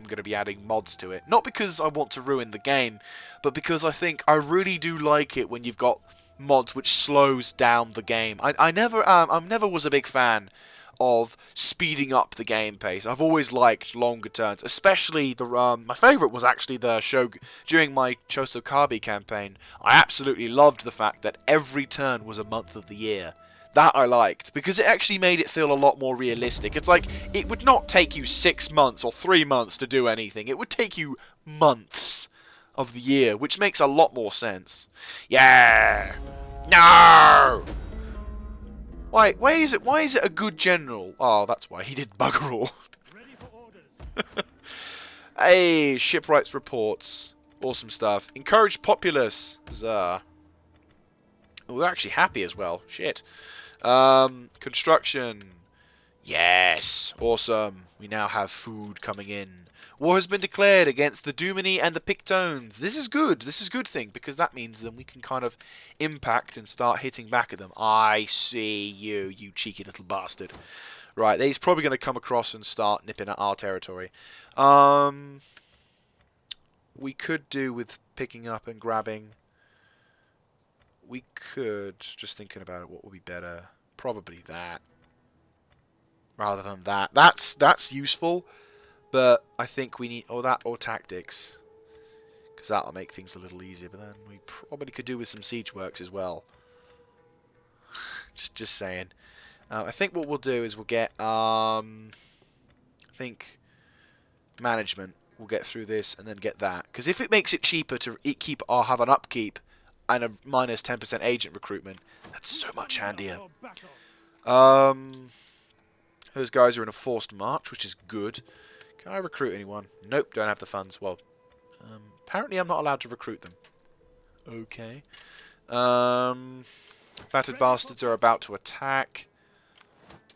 going to be adding mods to it. Not because I want to ruin the game, but because I think I really do like it when you've got mods which slows down the game. I never was a big fan of speeding up the game pace. I've always liked longer turns, especially the my favorite was actually the during my Chosokabe campaign. I absolutely loved the fact that every turn was a month of the year. That I liked, because it actually made it feel a lot more realistic. It's like, it would not take you 6 months or 3 months to do anything. It would take you months of the year, which makes a lot more sense. Yeah! No! Why is it a good general? Oh, that's why he did bugger all. Hey, shipwrights reports. Awesome stuff. Encourage populace. Huzzah. Oh, they're actually happy as well. Shit. Construction. Yes. Awesome. We now have food coming in. War has been declared against the Dumini and the Pictones. This is good. This is a good thing, because that means then we can kind of impact and start hitting back at them. I see you, you cheeky little bastard. Right, he's probably going to come across and start nipping at our territory. We could do with picking up and grabbing. We could, just thinking about it, what would be better? Probably that. Rather than that. That's useful, but I think we need, or that, or tactics. Because that'll make things a little easier, but then we probably could do with some siege works as well. just saying. I think what we'll do is we'll get, I think, management. We'll get through this and then get that. Because if it makes it cheaper to keep or have an upkeep, and a minus 10% agent recruitment, that's so much handier. Those guys are in a forced march, which is good. Can I recruit anyone? Nope, don't have the funds. Well, apparently I'm not allowed to recruit them. Okay. Battered bastards are about to attack.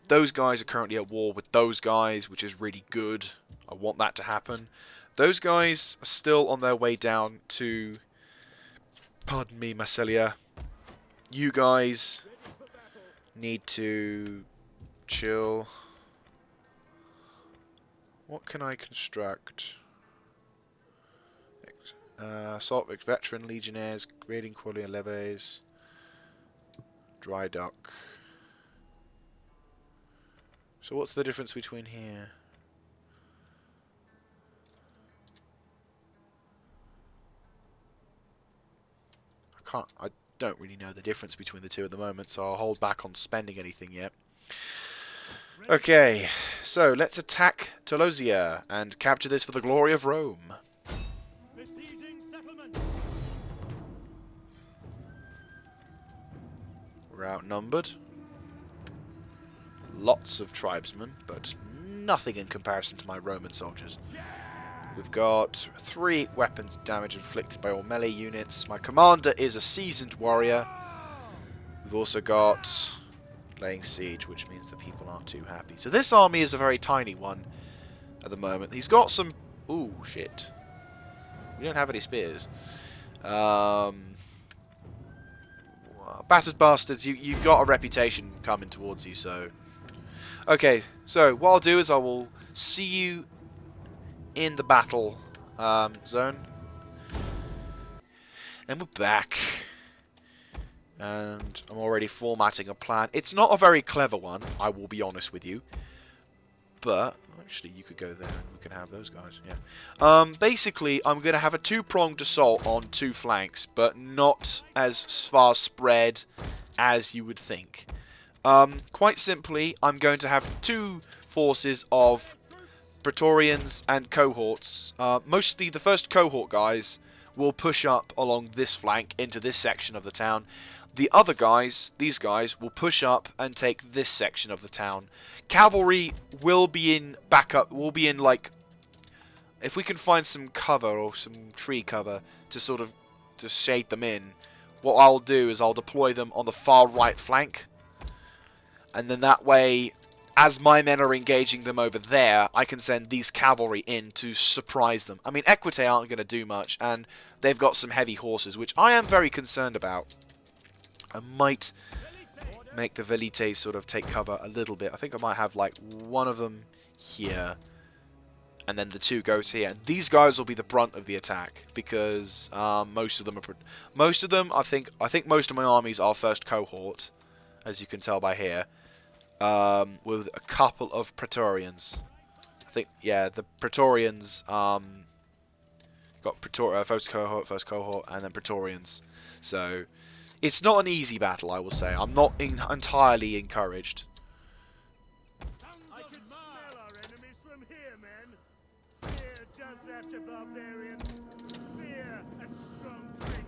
Those guys are currently at war with those guys, which is really good. I want that to happen. Those guys are still on their way down to... Pardon me, Marcellia. You guys need to chill. What can I construct? Assault veteran legionnaires, grading quality and levies, dry dock. So what's the difference between here? I don't really know the difference between the two at the moment, so I'll hold back on spending anything yet. Okay, so let's attack Tolosia and capture this for the glory of Rome. We're outnumbered. Lots of tribesmen, but nothing in comparison to my Roman soldiers. We've got 3 weapons damage inflicted by all melee units. My commander is a seasoned warrior. We've also got laying siege, which means the people aren't too happy. So this army is a very tiny one at the moment. He's got some... Ooh, shit. We don't have any spears. Battered bastards, you've got a reputation coming towards you, so... Okay, so what I'll do is I will see you in the battle zone. And we're back. And I'm already formatting a plan. It's not a very clever one, I will be honest with you. But, actually, you could go there and we can have those guys, yeah. Basically, I'm going to have a 2-pronged assault on 2 flanks, but not as far spread as you would think. Quite simply, I'm going to have 2 forces of Praetorians and cohorts. Mostly the first cohort guys will push up along this flank into this section of the town. The other guys, these guys, will push up and take this section of the town. Cavalry will be in backup, will be in like, if we can find some cover or some tree cover to sort of to shade them in, what I'll do is I'll deploy them on the far right flank. And then that way, as my men are engaging them over there, I can send these cavalry in to surprise them. I mean, Equite aren't going to do much, and they've got some heavy horses, which I am very concerned about. I might make the Velites sort of take cover a little bit. I think I might have, like, one of them here, and then the 2 goes here. And these guys will be the brunt of the attack because most of them, I think most of my armies are first cohort, as you can tell by here, with a couple of Praetorians. I think, yeah, the Praetorians got first cohort, and then Praetorians. So it's not an easy battle, I will say. I'm not entirely encouraged. I can smell our enemies from here, men. Fear does that to barbarians. Fear and strong drink.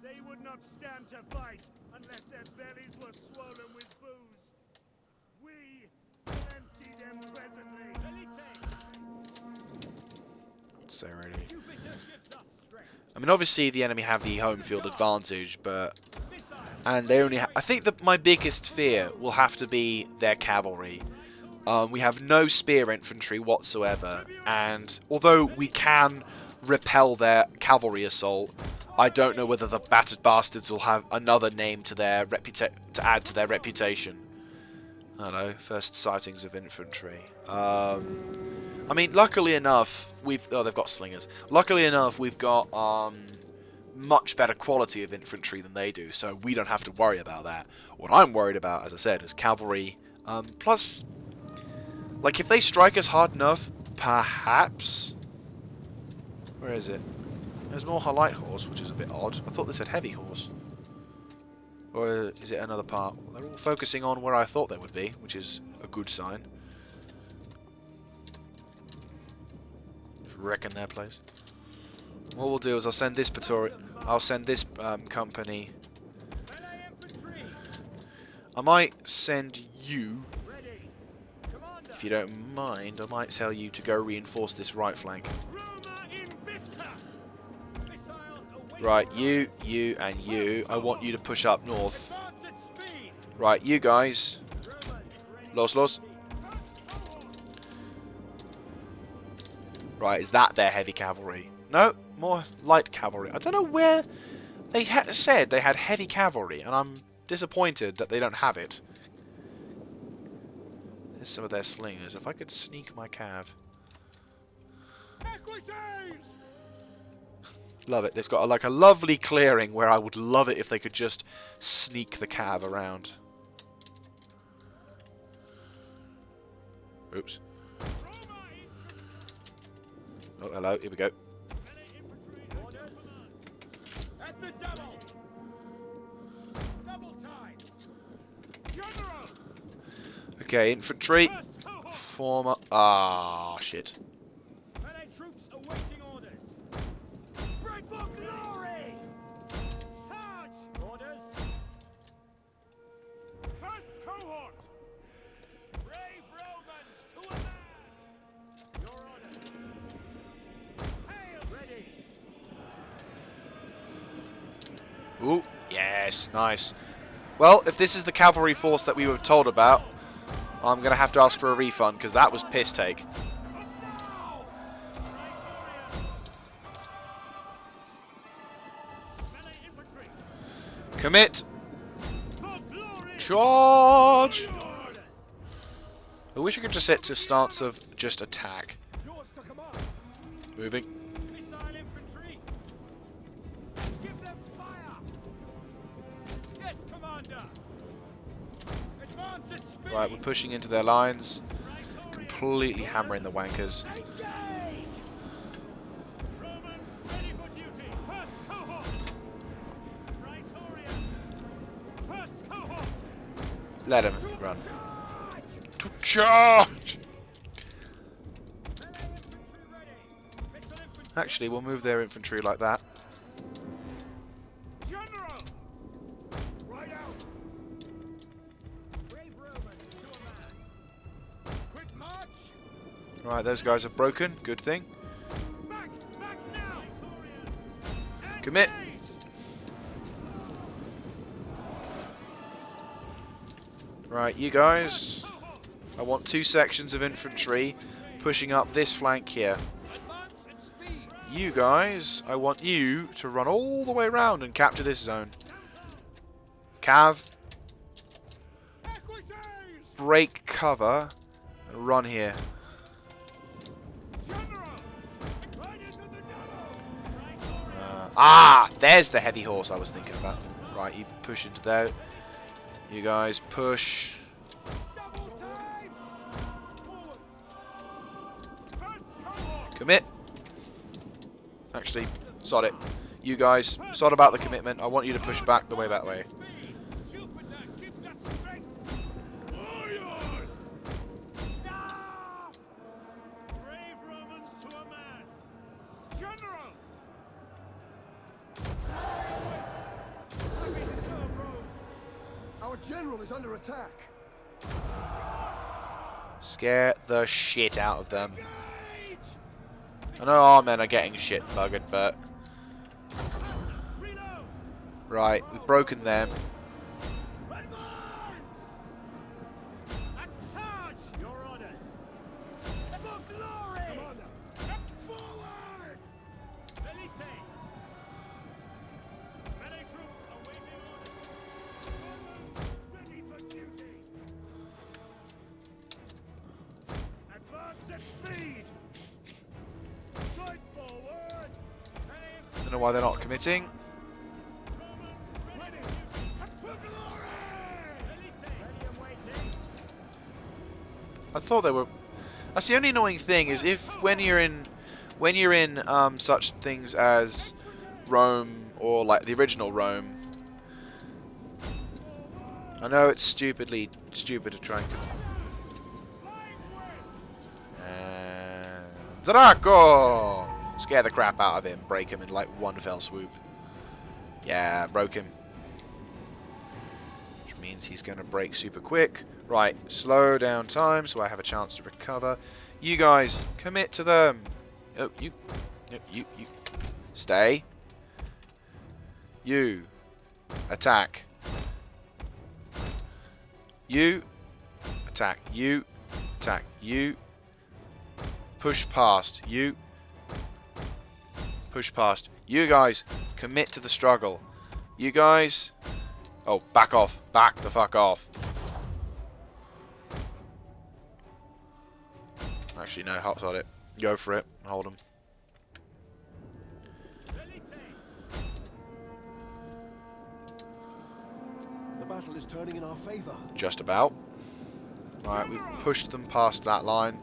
They would not stand to fight unless their bellies were swollen with booze. We will empty them presently. So ready. I mean, obviously the enemy have the home field advantage, but they only. I think that my biggest fear will have to be their cavalry. We have no spear infantry whatsoever, and although we can repel their cavalry assault, I don't know whether the battered bastards will have another name to their to add to their reputation. I don't know. First sightings of infantry. I mean, luckily enough, they've got slingers. Luckily enough, we've got much better quality of infantry than they do, so we don't have to worry about that. What I'm worried about, as I said, is cavalry. Plus, like, if they strike us hard enough, perhaps. Where is it? There's more light horse, which is a bit odd. I thought this had heavy horse. Or is it another part? Well, they're all focusing on where I thought they would be, which is a good sign. Wrecking their place. What we'll do is I'll send this company. I might send you, if you don't mind, I might tell you to go reinforce this right flank. Right, you, and you. I want you to push up north. Right, you guys. Los. Right, is that their heavy cavalry? No, more light cavalry. I don't know where they said they had heavy cavalry, and I'm disappointed that they don't have it. There's some of their slingers. If I could sneak my cav. Love it. They've got like a lovely clearing where I would love it if they could just sneak the cav around. Oops. Oh, hello. Here we go. Okay, infantry. Form up. Ah, shit. Ooh, yes, nice. Well, if this is the cavalry force that we were told about, I'm going to have to ask for a refund, because that was piss take. Commit! Charge! I wish I could just set to stance of just attack. Moving. Right, we're pushing into their lines, completely hammering the wankers. Let him run. To charge! Actually, we'll move their infantry like that. Right, those guys are broken. Good thing. Commit. Right, you guys. I want 2 sections of infantry pushing up this flank here. You guys, I want you to run all the way around and capture this zone. Cav. Break cover and run here. Ah, there's the heavy horse I was thinking about. Right, you push into there. You guys push. Commit. Actually, sod it. You guys, sod about the commitment. I want you to push back the way that way. Our general is under attack. Scare the shit out of them. I know our men are getting shit buggered, but... Right, we've broken them. Don't know why they're not committing. I thought they were. That's the only annoying thing is if when you're in such things as Rome or like the original Rome. I know it's stupid to try and Draco! Scare the crap out of him, break him in like one fell swoop. Yeah, broke him. Which means he's going to break super quick. Right, slow down time so I have a chance to recover. You guys, commit to them. Oh, you. Stay. You. Attack. You. Attack. You. Attack. You. Push past. You. Push past. You guys, commit to the struggle. You guys... Oh, back off. Back the fuck off. Actually, no, hot sod it. Go for it. Hold them. The battle is turning in our favor. Just about. Right, we've pushed them past that line.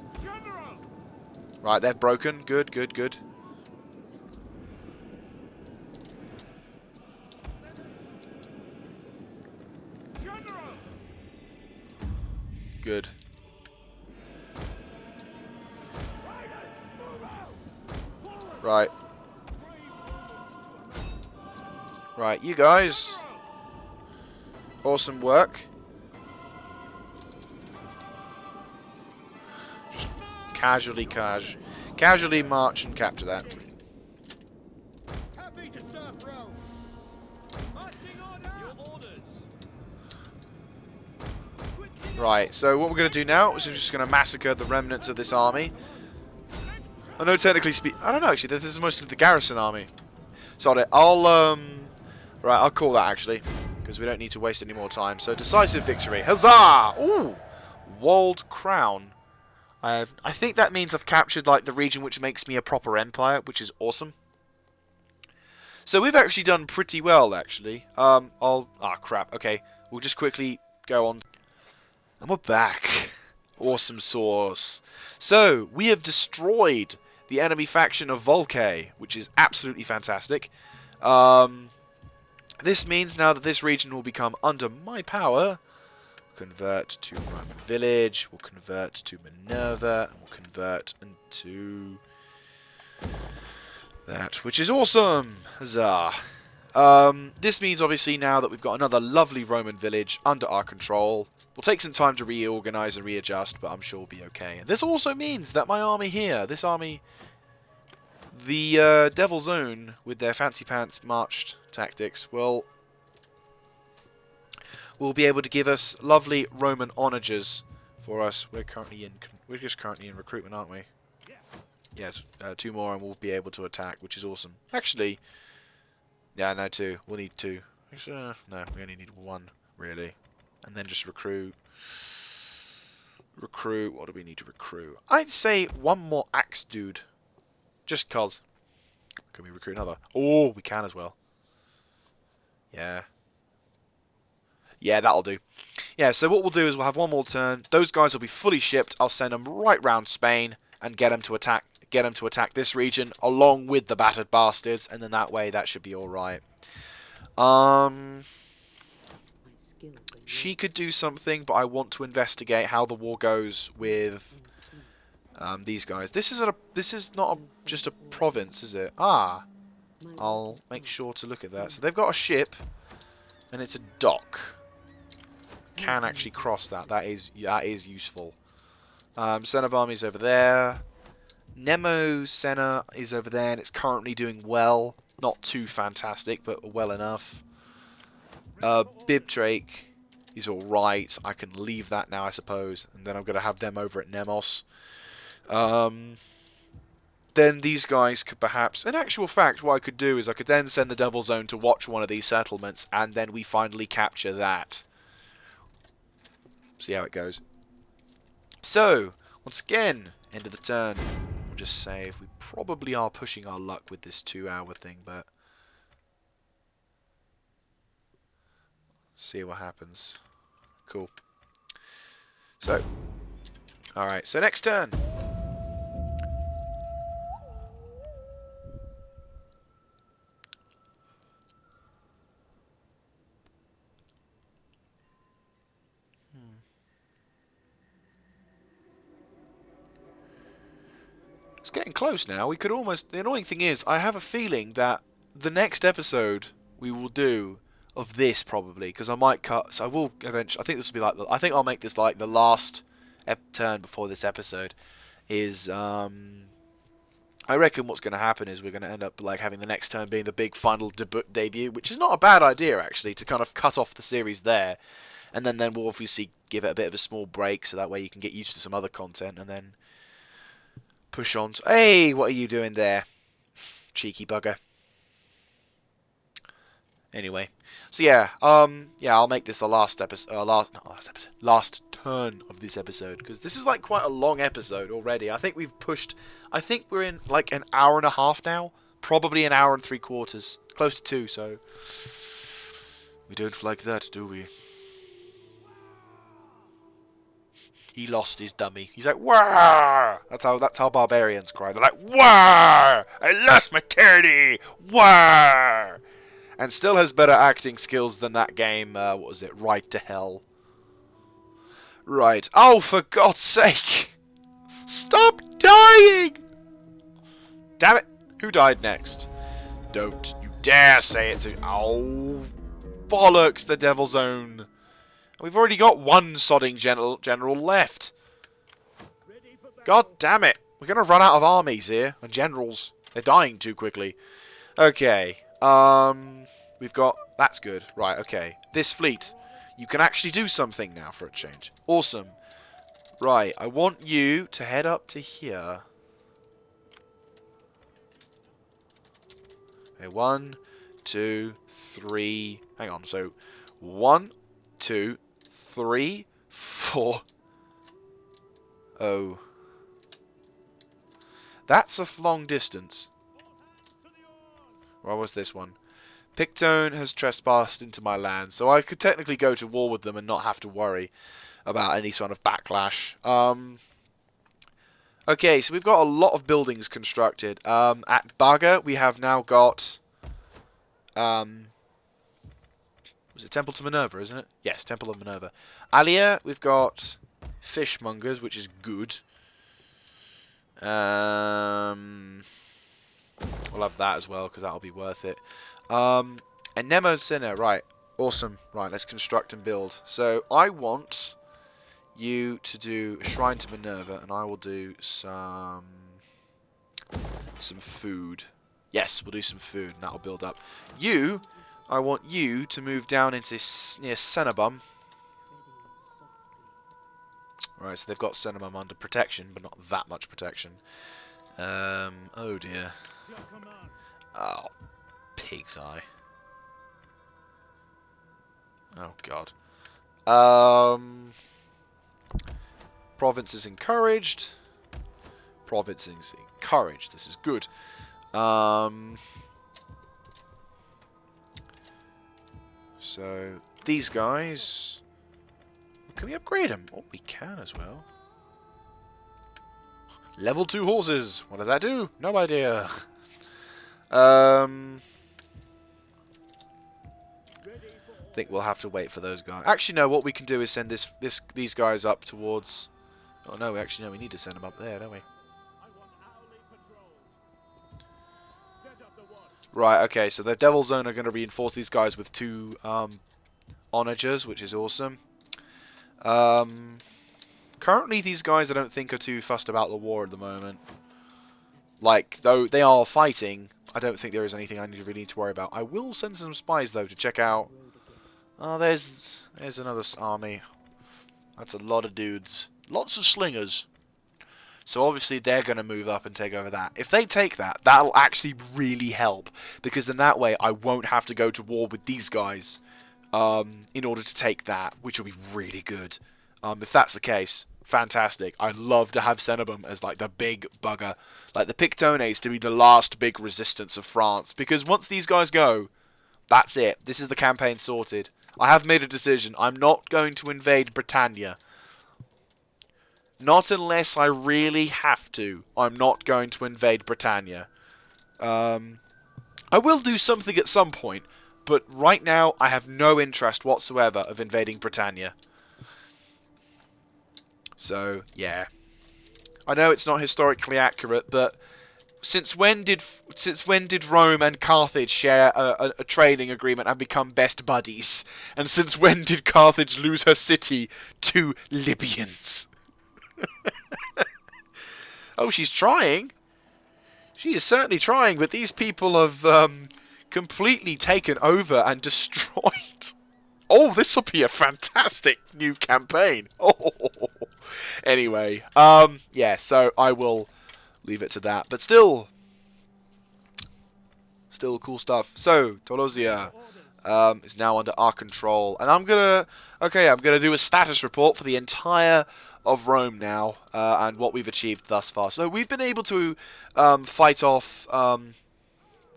Right, they're broken. Good, good, good. Good. Right. Right, you guys. Awesome work. Just casually march and capture that. Happy to serve Rome. Marching order. Your orders. Right, so what we're going to do now is we're just going to massacre the remnants of this army. I know technically I don't know actually, this is mostly the garrison army. Sorry, right, I'll call that actually, because we don't need to waste any more time. So, decisive victory. Huzzah! Ooh! Walled crown. I think that means I've captured like the region which makes me a proper empire, which is awesome. So we've actually done pretty well actually. Crap. Okay, we'll just quickly go on. And we're back. Awesome sauce. So, we have destroyed the enemy faction of Volcae, which is absolutely fantastic. This means now that this region will become under my power. We'll convert to Roman village, we'll convert to Minerva, and we'll convert into that, which is awesome. Huzzah. This means obviously now that we've got another lovely Roman village under our control. We'll take some time to reorganize and readjust, but I'm sure we'll be okay. And this also means that my army here, this army, the Devil's Own, with their fancy pants marched tactics, will be able to give us lovely Roman onagers for us. We're just currently in recruitment, aren't we? Yes, 2 more and we'll be able to attack, which is awesome. Actually, yeah, no, 2. We'll need 2. Actually, no, we only need 1, really. And then just recruit. What do we need to recruit? I'd say 1 more axe dude. Just cause Can we recruit another? Oh, we can as well. Yeah. Yeah, that'll do. Yeah, so what we'll do is we'll have one more turn. Those guys will be fully shipped. I'll send them right round Spain and get them to attack this region along with the battered bastards, and then that way that should be all right. She could do something, but I want to investigate how the war goes with these guys. This is not just a province, is it? Ah, I'll make sure to look at that. So they've got a ship, and it's a dock. Can actually cross that. That is useful. Senna Army's over there. Nemo Senna is over there, and it's currently doing well. Not too fantastic, but well enough. Bib Drake is alright. I can leave that now, I suppose. And then I'm going to have them over at Nemos. Then these guys could perhaps... In actual fact, what I could do is I could then send the Devil Zone to watch one of these settlements, and then we finally capture that. See how it goes. So, once again, end of the turn. We'll just save. We probably are pushing our luck with this 2-hour thing, but... see what happens. Cool. So, alright, so next turn. It's getting close now. We could almost... The annoying thing is, I have a feeling that the next episode we will do of this probably, because I might cut... So I will eventually... I think this will be like... I think I'll make this like the last turn before this episode. Is... I reckon what's going to happen is we're going to end up like having the next turn being the big final debut, which is not a bad idea actually, to kind of cut off the series there. And then we'll obviously give it a bit of a small break, so that way you can get used to some other content, and then... push on. Hey, what are you doing there? Cheeky bugger. Anyway, so yeah, I'll make this the last episode, last turn of this episode, because this is like quite a long episode already. I think we've pushed, I think we're in like an hour and a half now, probably an hour and 3/4, close to 2, so we don't like that, do we? He lost his dummy. He's like, "Wah!" That's how barbarians cry. They're like, "Wah! I lost my teddy! Wah!" And still has better acting skills than that game. What was it? Right to Hell. Right. Oh, for God's sake! Stop dying! Damn it! Who died next? Don't you dare say it's a... Oh, bollocks! The Devil Zone. We've already got one sodding general left. God damn it. We're going to run out of armies here. And generals. They're dying too quickly. Okay. We've got... That's good. Right, okay. This fleet. You can actually do something now for a change. Awesome. Right, I want you to head up to here. Okay, 1, 2, 3... Hang on, so... 1, 2... 3, 4. Oh. That's a long distance. Where was this one? Pictone has trespassed into my land, so I could technically go to war with them and not have to worry about any sort of backlash. Okay, so we've got a lot of buildings constructed. At Baga, we have now got... was it Temple to Minerva, isn't it? Yes, Temple of Minerva. Alia, we've got fishmongers, which is good. We'll have that as well, because that'll be worth it. And Nemo Sinner, right. Awesome. Right, let's construct and build. So, I want you to do a shrine to Minerva, and I will do some food. Yes, we'll do some food, and that'll build up. I want you to move down into near Cenabum. Right, so they've got Cenabum under protection, but not that much protection. Oh dear. Oh, pig's eye. Oh god. Province is encouraged. Province is encouraged. This is good. So these guys, can we upgrade them? Oh, we can as well. Level 2 horses. What does that do? No idea. I think we'll have to wait for those guys. Actually, no. What we can do is send these guys up towards. Oh no, we need to send them up there, don't we? Right. Okay. So the Devil Zone are going to reinforce these guys with 2 onagers, which is awesome. Currently, these guys I don't think are too fussed about the war at the moment. Like, though they are fighting, I don't think there is anything I really need to worry about. I will send some spies, though, to check out... Oh, there's another army. That's a lot of dudes. Lots of slingers. So obviously they're going to move up and take over that. If they take that, that'll actually really help. Because then that way I won't have to go to war with these guys in order to take that, which will be really good. If that's the case, fantastic. I'd love to have Cenobum as like the big bugger. Like the Pictones to be the last big resistance of France. Because once these guys go, that's it. This is the campaign sorted. I have made a decision. I'm not going to invade Britannia. Not unless I really have to. I'm not going to invade Britannia. I will do something at some point. But right now, I have no interest whatsoever of invading Britannia. So, yeah. I know it's not historically accurate, but since when did Rome and Carthage share a trading agreement and become best buddies? And since when did Carthage lose her city to Libyans? Oh, she's trying. She is certainly trying, but these people have completely taken over and destroyed. Oh, this will be a fantastic new campaign. Oh. Anyway, yeah, so I will leave it to that. But still cool stuff. So, Tolosia is now under our control. And I'm going to do a status report for the entire of Rome now and what we've achieved thus far. So, we've been able to fight off...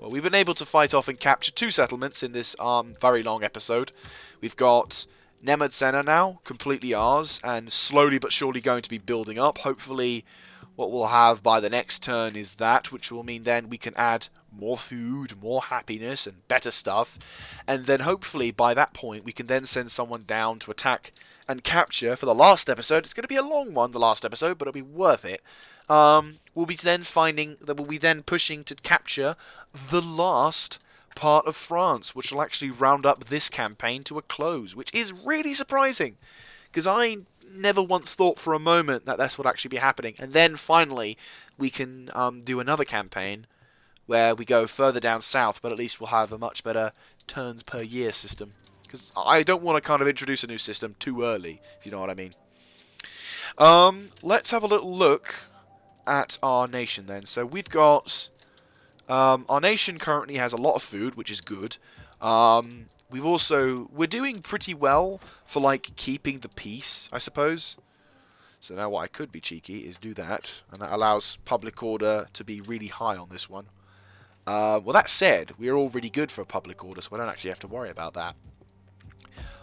we've been able to fight off and capture 2 settlements in this very long episode. We've got Nemodsena now, completely ours, and slowly but surely going to be building up. Hopefully, what we'll have by the next turn is that, which will mean then we can add more food, more happiness, and better stuff. And then hopefully, by that point, we can then send someone down to attack and capture for the last episode. It's going to be a long one, the last episode, but it'll be worth it. We'll be then pushing to capture the last part of France, which will actually round up this campaign to a close, which is really surprising, because I never once thought for a moment that this would actually be happening. And then finally, we can do another campaign where we go further down south, but at least we'll have a much better turns per year system, because I don't want to kind of introduce a new system too early, if you know what I mean. Let's have a little look at our nation then. So we've got our nation currently has a lot of food, which is good. We're doing pretty well for like keeping the peace, I suppose. So now what I could be cheeky is do that, and that allows public order to be really high on this one. Well, that said, we're all really good for public order, so I don't actually have to worry about that.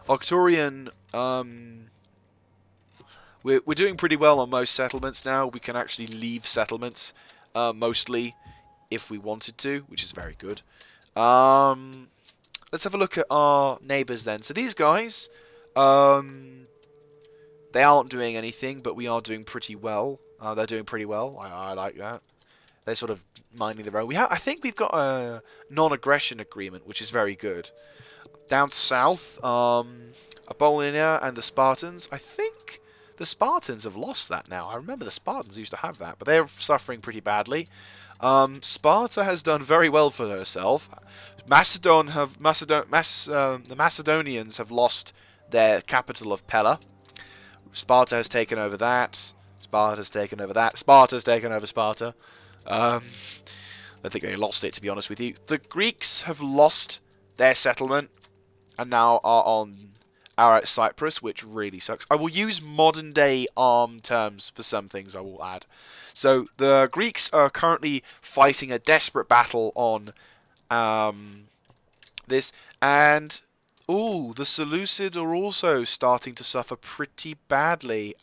Arcturian, we're doing pretty well on most settlements now. We can actually leave settlements, mostly, if we wanted to, which is very good. Let's have a look at our neighbours then. So these guys, they aren't doing anything, but we are doing pretty well. They're doing pretty well. I like that. They're sort of minding their own. I think we've got a non-aggression agreement, which is very good. Down south, Apollonia and the Spartans. I think the Spartans have lost that now. I remember the Spartans used to have that, but they're suffering pretty badly. Sparta has done very well for herself. The Macedonians have lost their capital of Pella. Sparta has taken over that. Sparta's taken over that. Sparta's taken over Sparta. I think they lost it, to be honest with you. The Greeks have lost their settlement and now are on are at Cyprus, which really sucks. I will use modern day arm terms for some things I will add. So the Greeks are currently fighting a desperate battle on this, and ooh, the Seleucids are also starting to suffer pretty badly.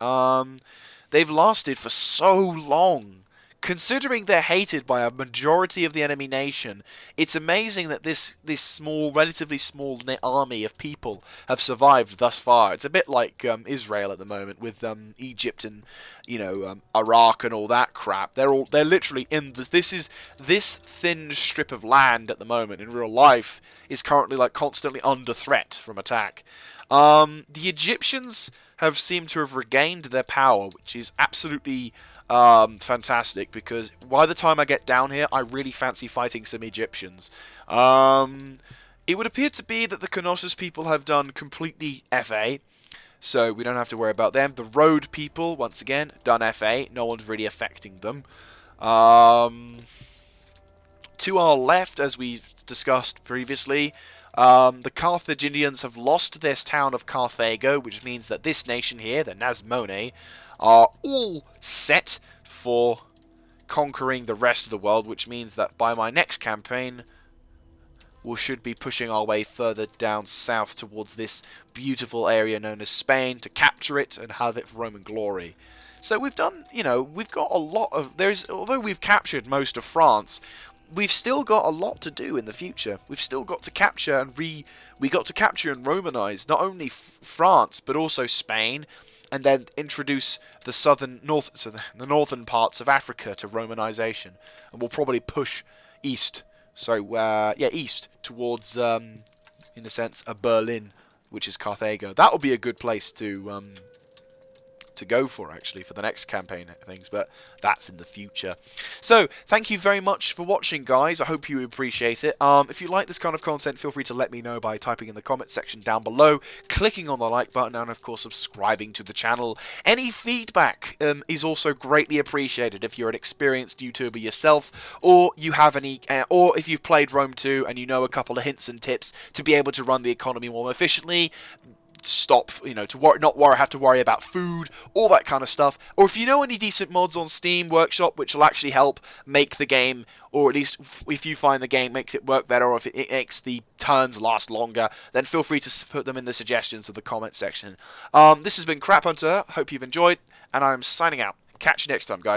They've lasted for so long. Considering they're hated by a majority of the enemy nation, it's amazing that this small, relatively small army of people have survived thus far. It's a bit like Israel at the moment with Egypt and Iraq and all that crap. They're literally in this thin strip of land at the moment in real life is currently like constantly under threat from attack. The Egyptians have seemed to have regained their power, which is absolutely fantastic, because by the time I get down here, I really fancy fighting some Egyptians. It would appear to be that the Knossos people have done completely FA, so we don't have to worry about them. The Road people, once again, done FA. No one's really affecting them. To our left, as we discussed previously, the Carthaginians have lost this town of Carthago, which means that this nation here, the Nasmone, are all set for conquering the rest of the world, which means that by my next campaign we should be pushing our way further down south towards this beautiful area known as Spain to capture it and have it for Roman glory. So we've done, we've got a lot of, although we've captured most of France, we've still got a lot to do in the future. We've still got to capture and we got to capture and Romanize not only France but also Spain, and then introduce the northern parts of Africa to Romanization, and we'll probably push east. So east towards, in a sense, a Berlin, which is Carthago. That will be a good place to go for, actually, for the next campaign things, but that's in the future. So thank you very much for watching, guys. I hope you appreciate it. If you like this kind of content, feel free to let me know by typing in the comment section down below, clicking on the like button, and of course subscribing to the channel. Any feedback is also greatly appreciated. If you're an experienced YouTuber yourself, or you have any, or if you've played Rome 2 and you know a couple of hints and tips to be able to run the economy more efficiently, not have to worry about food, all that kind of stuff. Or if you know any decent mods on Steam Workshop which will actually help make the game, or at least if you find the game makes it work better, or if it makes the turns last longer, then feel free to put them in the suggestions of the comment section. This has been Crap Hunter. Hope you've enjoyed, and I'm signing out. Catch you next time, guys.